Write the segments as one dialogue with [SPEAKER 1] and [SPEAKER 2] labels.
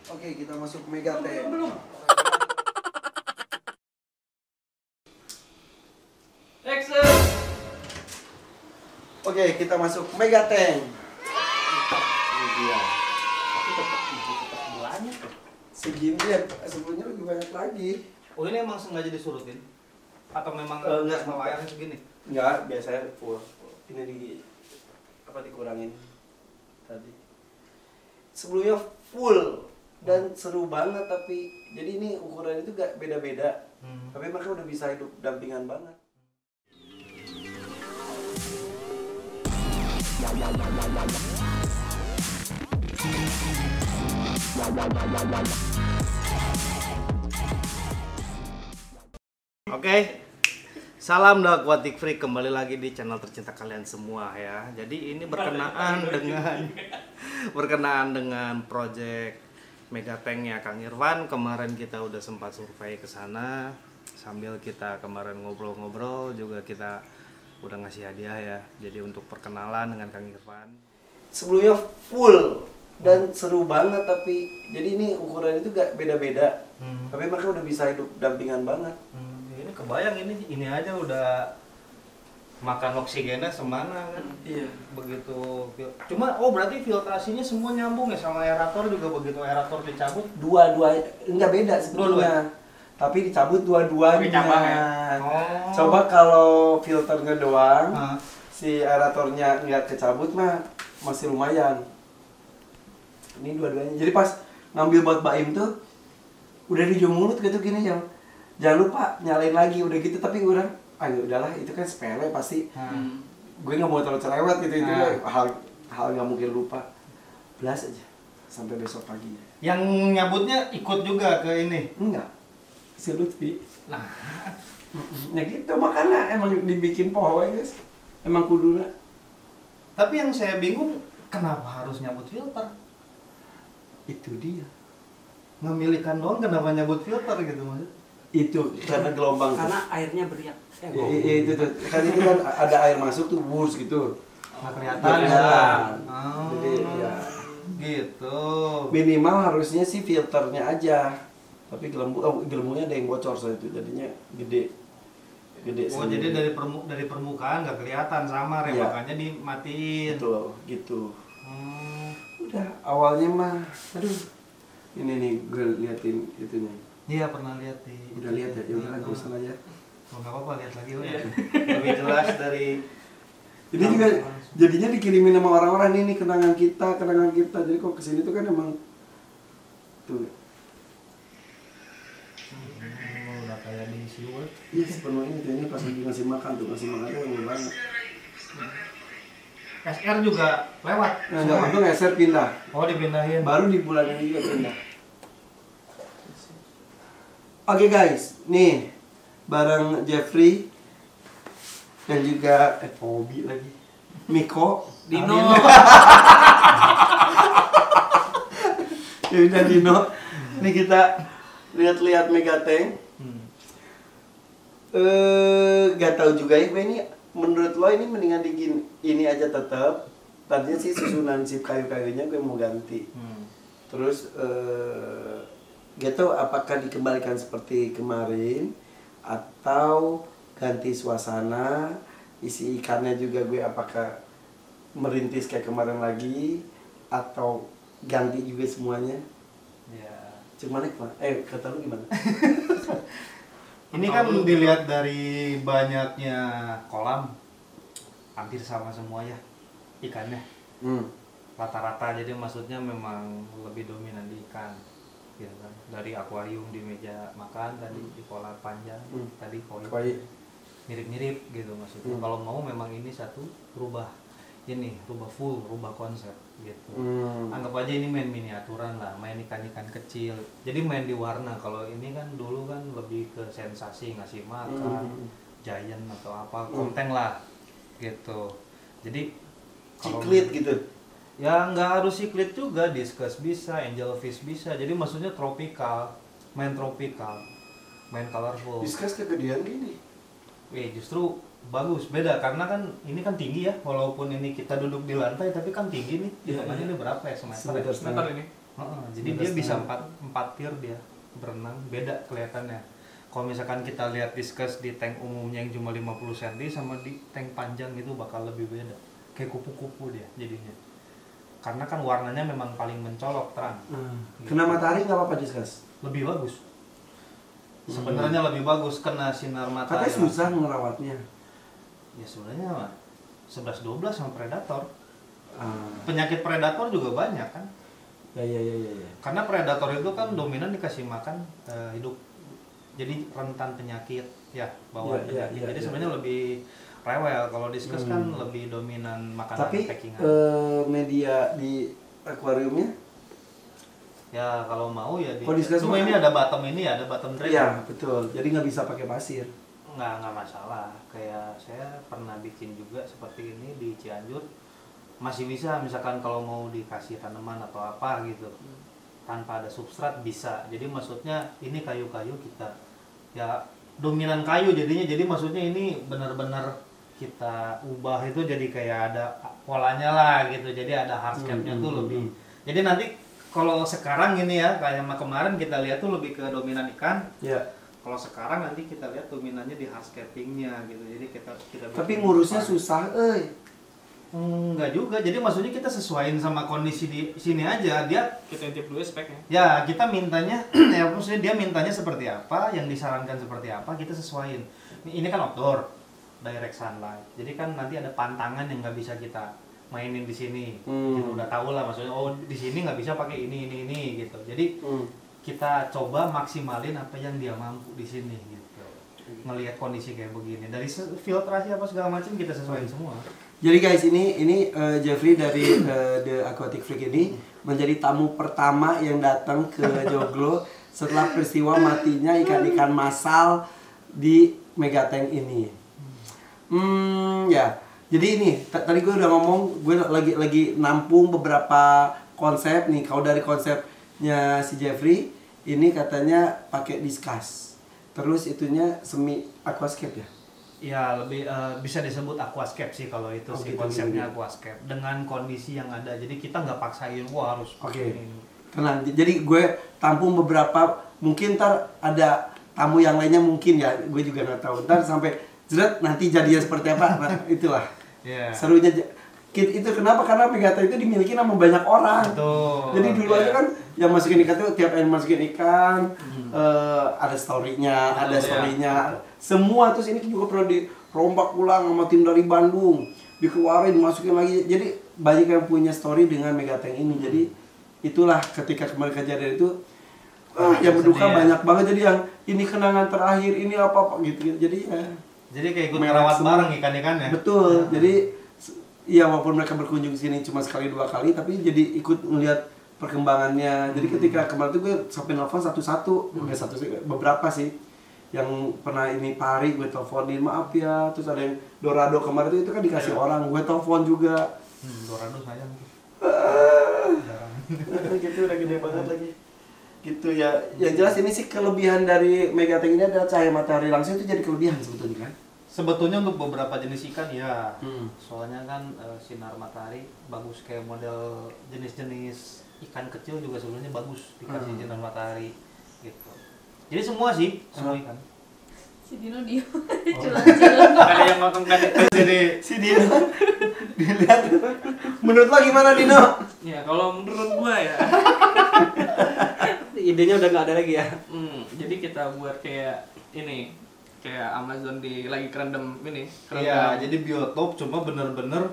[SPEAKER 1] Oke, kita masuk Mega Tank.
[SPEAKER 2] Belum. Action.
[SPEAKER 1] Oke, kita masuk Mega Tank. Ini dia.
[SPEAKER 2] Tapi tetap belanya tuh.
[SPEAKER 1] Segini ya, sebelumnya lebih banyak lagi.
[SPEAKER 2] Oh, ini emang sengaja disurutin? Atau memang
[SPEAKER 1] Enggak.
[SPEAKER 2] sama wayarnya segini?
[SPEAKER 1] Enggak, biasanya full. Ini dikurangin tadi. Sebelumnya full dan seru banget, tapi jadi ini ukuran itu gak beda-beda. Tapi mereka udah bisa hidup dampingan banget.
[SPEAKER 2] Oke, salam dah Aquatic Freak, kembali lagi di channel tercinta kalian semua ya. Jadi ini berkenaan dengan project Mega Tank-nya Kang Irfan. Kemarin kita udah sempat survei ke sana, sambil kita kemarin ngobrol-ngobrol juga kita udah ngasih hadiah ya. Jadi untuk perkenalan dengan Kang Irfan.
[SPEAKER 1] Sebelumnya full dan seru banget, tapi jadi ini ukuran itu gak beda-beda. Tapi mereka udah bisa hidup dampingan banget.
[SPEAKER 2] Ini kebayang ini aja udah makan oksigennya semana kan.
[SPEAKER 1] Iya.
[SPEAKER 2] Begitu cuma berarti filtrasinya semua nyambung ya sama aerator juga, begitu aerator dicabut
[SPEAKER 1] Dua-dua enggak beda sebetulnya. Tapi dicabut dua-duanya.
[SPEAKER 2] Pakai cabang ya? Oh.
[SPEAKER 1] Coba kalau filternya doang,
[SPEAKER 2] Hah?
[SPEAKER 1] si aeratornya nggak kecabut mah masih lumayan. Ini dua-duanya. Jadi pas ngambil buat Baim tuh udah di ujung mulut gitu gini jangan lupa nyalain lagi udah gitu, tapi gue udah ya udahlah itu kan sepele pasti. Gue nggak mau terlalu cerewet gitu, itu hal nggak mungkin lupa. Belas aja sampai besok pagi.
[SPEAKER 2] Yang nyabutnya ikut juga ke ini.
[SPEAKER 1] Enggak, si Lutfi.
[SPEAKER 2] Nah,
[SPEAKER 1] Ya gitu, makanya emang dibikin poho guys. Emang kuduna.
[SPEAKER 2] tapi yang saya bingung kenapa harus nyabut filter?
[SPEAKER 1] Itu dia.
[SPEAKER 2] Memilihkan doang kenapa nyabut filter gitu maksud?
[SPEAKER 1] Itu karena gelombang.
[SPEAKER 3] Karena airnya beriak.
[SPEAKER 1] Itu tuh. Kan ini kan ada air masuk tuh burs gitu.
[SPEAKER 2] Nggak kelihatan
[SPEAKER 1] Nggak
[SPEAKER 2] ya.
[SPEAKER 1] kelihatan.
[SPEAKER 2] Oh,
[SPEAKER 1] Jadi ya
[SPEAKER 2] gitu.
[SPEAKER 1] minimal harusnya sih filternya aja. Tapi gelembungnya ada yang bocor so itu jadinya gede.
[SPEAKER 2] Oh,
[SPEAKER 1] sendiri.
[SPEAKER 2] jadi dari permukaan nggak kelihatan samar ya,
[SPEAKER 1] Iya.
[SPEAKER 2] makanya dimatiin.
[SPEAKER 1] gitu.
[SPEAKER 2] Hmm.
[SPEAKER 1] Udah awalnya mah aduh. Ini nih gue liatin itunya.
[SPEAKER 2] Iya, pernah lihat di.
[SPEAKER 1] Udah lihat ya, ya udah gue sana aja.
[SPEAKER 2] Oh, nggak apa-apa, lihat lagi udah. Lebih jelas dari.
[SPEAKER 1] Ini juga jadinya dikirimin sama orang-orang ini kenangan kita. Jadi kok kesini tuh kan emang tuh.
[SPEAKER 2] Udah kayak di SeaWorld.
[SPEAKER 1] Iya sepenuhnya itu ini pas lagi ngasih makan tuh wangi banget.
[SPEAKER 2] SR juga lewat.
[SPEAKER 1] Nah, enggak itu ngeser pindah.
[SPEAKER 2] Oh, dipindahin.
[SPEAKER 1] Baru di bulan ini juga pindah. Oke guys, nih bareng Jeffrey dan juga Obi lagi, Miko,
[SPEAKER 3] Dino.
[SPEAKER 1] dan Dino. Ini kita lihat-lihat Mega Tank. Gak tahu juga ya, ini menurut lo ini mendingan ini aja tetap. Tadinya sih susunan sip kayu-kayunya gue mau ganti. Terus gak tahu apakah dikembalikan seperti kemarin atau ganti suasana, isi ikannya juga gue apakah merintis kayak kemarin lagi atau ganti juga semuanya.
[SPEAKER 2] Ya.
[SPEAKER 1] Cuman kata lu gimana?
[SPEAKER 2] Ini kan dilihat dari banyaknya kolam, hampir sama semua ya ikannya. Rata-rata, jadi maksudnya memang lebih dominan di ikan. Gitu kan. Dari akuarium di meja makan tadi, di kolam panjang tadi koi. Mirip-mirip gitu maksudnya. Kalau mau memang ini satu rubah full, rubah konsep gitu. Anggap aja ini main miniaturan lah, main ikan-ikan kecil. Jadi main di warna. Kalau ini kan dulu kan lebih ke sensasi, ngasih makan, giant atau apa, konten lah gitu. Jadi
[SPEAKER 1] Ciklit gitu.
[SPEAKER 2] ya nggak harus siklit juga, discus bisa, angelfish bisa. Jadi maksudnya tropical, main colorful.
[SPEAKER 1] Diskus kegedean gini.
[SPEAKER 2] Justru bagus, beda karena kan ini kan tinggi ya, walaupun ini kita duduk di lantai tapi kan tinggi nih. Hitungannya ini berapa ya, semeter
[SPEAKER 1] Semeter
[SPEAKER 2] ya?
[SPEAKER 1] setengah.
[SPEAKER 3] ini.
[SPEAKER 2] Jadi dia bisa 4 tier dia berenang, beda kelihatannya. Kalau misalkan kita lihat diskus di tank umumnya yang cuma 50 cm sama di tank panjang itu bakal lebih beda. Kayak kupu-kupu dia jadinya. Karena kan warnanya memang paling mencolok terang.
[SPEAKER 1] Gitu. Kena matahari nggak apa-apa diskus?
[SPEAKER 2] Lebih bagus. Sebenarnya lebih bagus kena sinar matahari.
[SPEAKER 1] Katanya susah ngerawatnya.
[SPEAKER 2] Ya sebenarnya 11-12 sama predator. Penyakit predator juga banyak kan?
[SPEAKER 1] Ya.
[SPEAKER 2] Karena predator itu kan dominan dikasih makan hidup. Jadi rentan penyakit ya bawaan penyakit. Jadi sebenarnya lebih rewel. Kalau diskus kan lebih dominan makanan packingan.
[SPEAKER 1] Tapi media di akuariumnya?
[SPEAKER 2] Ya kalau mau ya.
[SPEAKER 1] Cuma
[SPEAKER 2] ini ada bottom drain.
[SPEAKER 1] Iya betul. Jadi nggak bisa pakai pasir.
[SPEAKER 2] Nggak masalah. Kayak saya pernah bikin juga seperti ini di Cianjur. Masih bisa misalkan kalau mau dikasih tanaman atau apa gitu. Tanpa ada substrat bisa. Jadi maksudnya ini kayu-kayu kita ya dominan kayu jadinya. Jadi maksudnya ini benar-benar kita ubah itu jadi kayak ada polanya lah gitu. Jadi ada hardscape-nya tuh lebih. Jadi nanti kalau sekarang ini ya kayak kemarin kita lihat tuh lebih ke dominan ikan.
[SPEAKER 1] Ya.
[SPEAKER 2] Kalau sekarang nanti kita lihat dominannya di hardscaping-nya gitu. Jadi kita
[SPEAKER 1] tapi ngurusnya susah,
[SPEAKER 2] Enggak juga, jadi maksudnya kita sesuaiin sama kondisi di sini aja.
[SPEAKER 3] Kita intip dulu speknya.
[SPEAKER 2] Ya, kita mintanya, ya maksudnya dia mintanya seperti apa, yang disarankan seperti apa, kita sesuaiin. Ini kan outdoor, direct sunlight. Jadi kan nanti ada pantangan yang nggak bisa kita mainin di sini. Kita udah tahu lah, maksudnya di sini nggak bisa pakai ini gitu. Jadi kita coba maksimalin apa yang dia mampu di sini gitu. Melihat kondisi kayak begini, dari filtrasi apa segala macam kita sesuaiin semua.
[SPEAKER 1] Jadi guys, ini Jeffrey dari The Aquatic Freak ini menjadi tamu pertama yang datang ke Joglo setelah peristiwa matinya ikan-ikan massal di megatank ini. Ya. Jadi ini tadi gue udah ngomong, gue lagi nampung beberapa konsep nih. Kalau dari konsepnya si Jeffrey ini katanya pakai diskus. Terus itunya semi aquascape ya.
[SPEAKER 2] Ya lebih bisa disebut aquascape sih kalau itu sih
[SPEAKER 1] gitu,
[SPEAKER 2] konsepnya aquascape dengan kondisi yang ada. Jadi kita nggak paksain harus
[SPEAKER 1] ini. Tenang. Jadi gue tampung beberapa, mungkin ntar ada tamu yang lainnya mungkin ya, gue juga nggak tahu. Ntar sampai jeret nanti jadinya seperti apa, nah, itulah. Serunya itu kenapa? Karena Megata itu dimiliki sama banyak orang.
[SPEAKER 2] Betul.
[SPEAKER 1] Jadi dulu aja kan yang masukin ikan tuh tiap yang masukin ikan ada story-nya, semua. Terus ini juga pernah dirombak ulang sama tim dari Bandung, dikeluarin masukin lagi. Jadi banyak yang punya story dengan Megatank ini. Jadi itulah ketika kembali kejadian itu yang berduka banyak banget. Jadi yang ini kenangan terakhir, ini apa gitu. Jadi ya.
[SPEAKER 2] Jadi kayak ikut merawat bareng ikan-ikannya.
[SPEAKER 1] Betul. Jadi ya walaupun mereka berkunjung sini cuma sekali 2 kali, tapi jadi ikut melihat perkembangannya. Jadi ketika kemarin tuh gue sampai nelfon satu-satu, beberapa sih yang pernah ini pari gue teleponin, maaf ya. Terus ada yang Dorado kemarin itu kan dikasih orang, gue telepon juga.
[SPEAKER 2] Dorado sayang.
[SPEAKER 1] Gitu udah gede banget lagi. Gitu ya. Yang jelas ini sih kelebihan dari Megatank ini adalah cahaya matahari langsung itu jadi kelebihan sebetulnya kan.
[SPEAKER 2] Sebetulnya untuk beberapa jenis ikan ya, soalnya kan sinar matahari bagus, kayak model jenis-jenis ikan kecil juga sebenarnya bagus dikasih sinar matahari gitu. Jadi semua ikan.
[SPEAKER 4] Si Dino dia culang-culang.
[SPEAKER 3] Ada yang ngomong kan
[SPEAKER 1] Jadi si Dino dilihat. Menurut lo gimana Dino?
[SPEAKER 3] Ya kalau menurut gua ya.
[SPEAKER 5] Idenya udah nggak ada lagi ya.
[SPEAKER 3] Jadi kita buat kayak ini, kayak Amazon lagi kerendam ini.
[SPEAKER 2] Iya, jadi biotop cuma bener-bener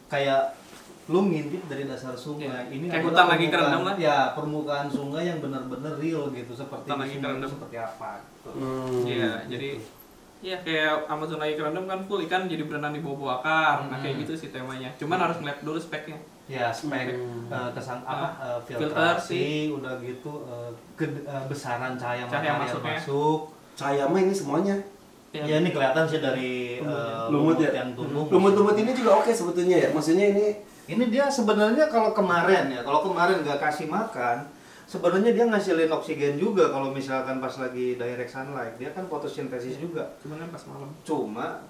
[SPEAKER 2] kayak lu ngintip dari dasar sungai.
[SPEAKER 3] Ya,
[SPEAKER 2] ini
[SPEAKER 3] kayak hutan lagi kerendam lah.
[SPEAKER 2] Ya, permukaan sungai yang bener-bener real gitu, seperti
[SPEAKER 3] Hutan lagi kerendam
[SPEAKER 2] seperti apa.
[SPEAKER 3] Iya, jadi ya kayak Amazon lagi kerendam kan full ikan jadi berenang di bawah akar. Nah kayak gitu sih temanya. Cuman harus ngeliat dulu speknya.
[SPEAKER 2] Ya, spek filtrasi, udah gitu besaran cahaya matahari yang masuk.
[SPEAKER 1] Cahaya mah ini semuanya.
[SPEAKER 2] Ya ini kelihatan sih dari
[SPEAKER 1] lumut ya.
[SPEAKER 2] Yang tumbuh.
[SPEAKER 1] Lumut-lumut ini juga oke sebetulnya ya. Maksudnya
[SPEAKER 2] ini dia sebenarnya kalau kemarin nggak kasih makan, sebenarnya dia ngasilin oksigen juga kalau misalkan pas lagi direct sunlight. Dia kan fotosintesis juga.
[SPEAKER 3] Cuman kan pas malam.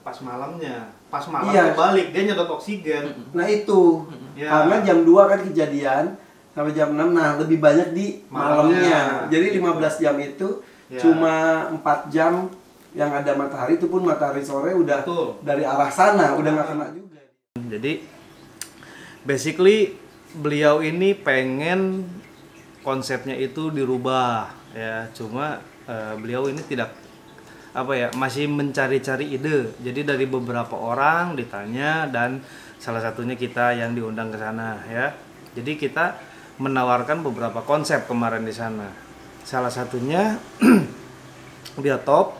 [SPEAKER 2] Pas malamnya balik dia nyedot oksigen.
[SPEAKER 1] Nah itu. Karena jam 2 kan kejadian. sampai jam 6. Nah, lebih banyak di malamnya. Jadi 15 jam itu cuma 4 jam yang ada matahari, itu pun matahari sore udah dari arah sana, udah nggak kena juga.
[SPEAKER 2] Jadi basically beliau ini pengen konsepnya itu dirubah ya, cuma beliau ini tidak masih mencari-cari ide. Jadi dari beberapa orang ditanya dan salah satunya kita yang diundang ke sana ya. Jadi kita menawarkan beberapa konsep kemarin di sana. Salah satunya biotop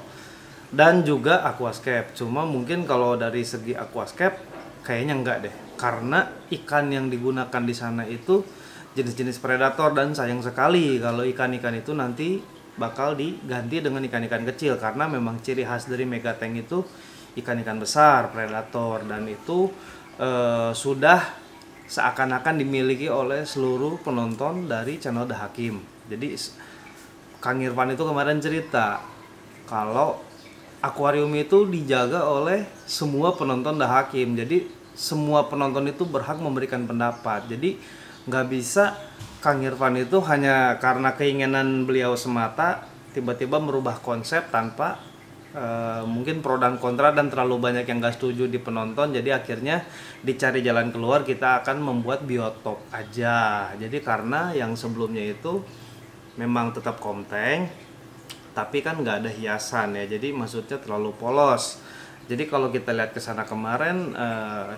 [SPEAKER 2] dan juga aquascape. Cuma mungkin kalau dari segi aquascape kayaknya enggak deh. Karena ikan yang digunakan di sana itu jenis-jenis predator dan sayang sekali kalau ikan-ikan itu nanti bakal diganti dengan ikan-ikan kecil, karena memang ciri khas dari megatank itu ikan-ikan besar, predator, dan itu sudah seakan-akan dimiliki oleh seluruh penonton dari channel The Hakim. Jadi Kang Irfan itu kemarin cerita kalau akuarium itu dijaga oleh semua penonton The Hakim. Jadi semua penonton itu berhak memberikan pendapat. Jadi nggak bisa Kang Irfan itu hanya karena keinginan beliau semata tiba-tiba merubah konsep tanpa mungkin pro dan kontra dan terlalu banyak yang gak setuju di penonton. Jadi akhirnya dicari jalan keluar, kita akan membuat biotop aja. Jadi karena yang sebelumnya itu memang tetap komteng tapi kan nggak ada hiasan ya, jadi maksudnya terlalu polos. Jadi kalau kita lihat ke sana kemarin,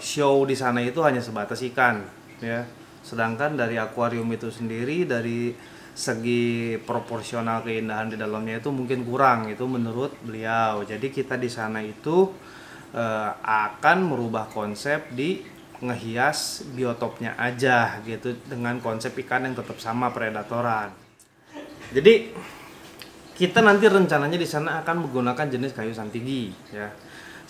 [SPEAKER 2] show di sana itu hanya sebatas ikan ya, sedangkan dari akuarium itu sendiri dari segi proporsional keindahan di dalamnya itu mungkin kurang, itu menurut beliau. Jadi kita di sana itu akan merubah konsep di ngehias biotopnya aja gitu, dengan konsep ikan yang tetap sama predatoran. Jadi kita nanti rencananya di sana akan menggunakan jenis kayu santigi ya.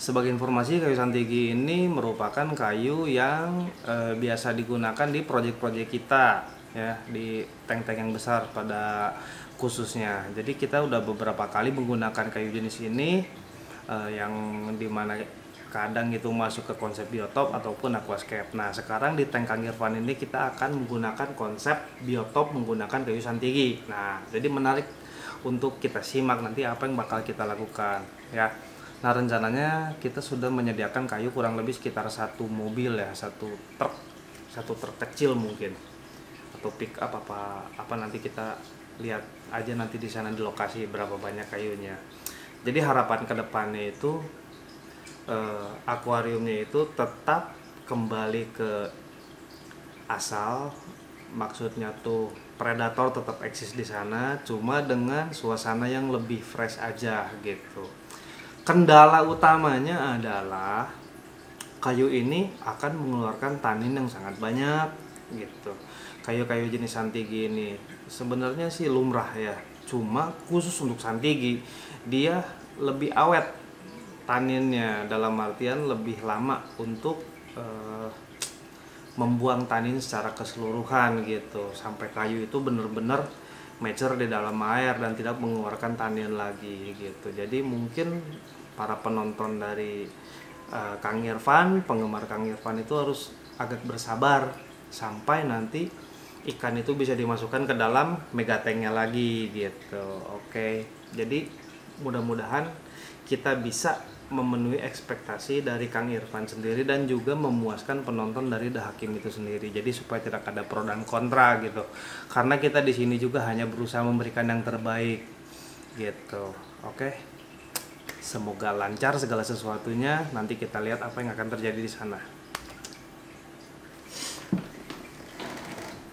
[SPEAKER 2] Sebagai informasi, kayu santigi ini merupakan kayu yang biasa digunakan di proyek-proyek kita ya, di tank-tank yang besar pada khususnya. Jadi kita udah beberapa kali menggunakan kayu jenis ini yang dimana kadang itu masuk ke konsep biotop ataupun aquascape. Nah sekarang di tank Kang Irfan ini kita akan menggunakan konsep biotop menggunakan kayu santigi. Nah jadi menarik untuk kita simak nanti apa yang bakal kita lakukan ya. Nah rencananya kita sudah menyediakan kayu kurang lebih sekitar 1 mobil ya, satu truk kecil mungkin, atau pick up apa nanti kita lihat aja nanti di sana di lokasi berapa banyak kayunya. Jadi harapan kedepannya itu akuariumnya itu tetap kembali ke asal, maksudnya tuh predator tetap eksis di sana, cuma dengan suasana yang lebih fresh aja gitu. Kendala utamanya adalah kayu ini akan mengeluarkan tanin yang sangat banyak gitu. Kayu-kayu jenis santigi ini sebenarnya sih lumrah ya, cuma khusus untuk santigi dia lebih awet taninnya, dalam artian lebih lama untuk membuang tanin secara keseluruhan gitu, sampai kayu itu benar-benar mature di dalam air dan tidak mengeluarkan tanin lagi gitu. Jadi mungkin para penonton dari Kang Irfan, penggemar Kang Irfan itu harus agak bersabar sampai nanti ikan itu bisa dimasukkan ke dalam megatank-nya lagi gitu. Oke. Jadi mudah-mudahan kita bisa memenuhi ekspektasi dari Kang Irfan sendiri dan juga memuaskan penonton dari The Hakim itu sendiri. Jadi supaya tidak ada pro dan kontra gitu. Karena kita di sini juga hanya berusaha memberikan yang terbaik gitu. Oke. Semoga lancar segala sesuatunya. Nanti kita lihat apa yang akan terjadi di sana.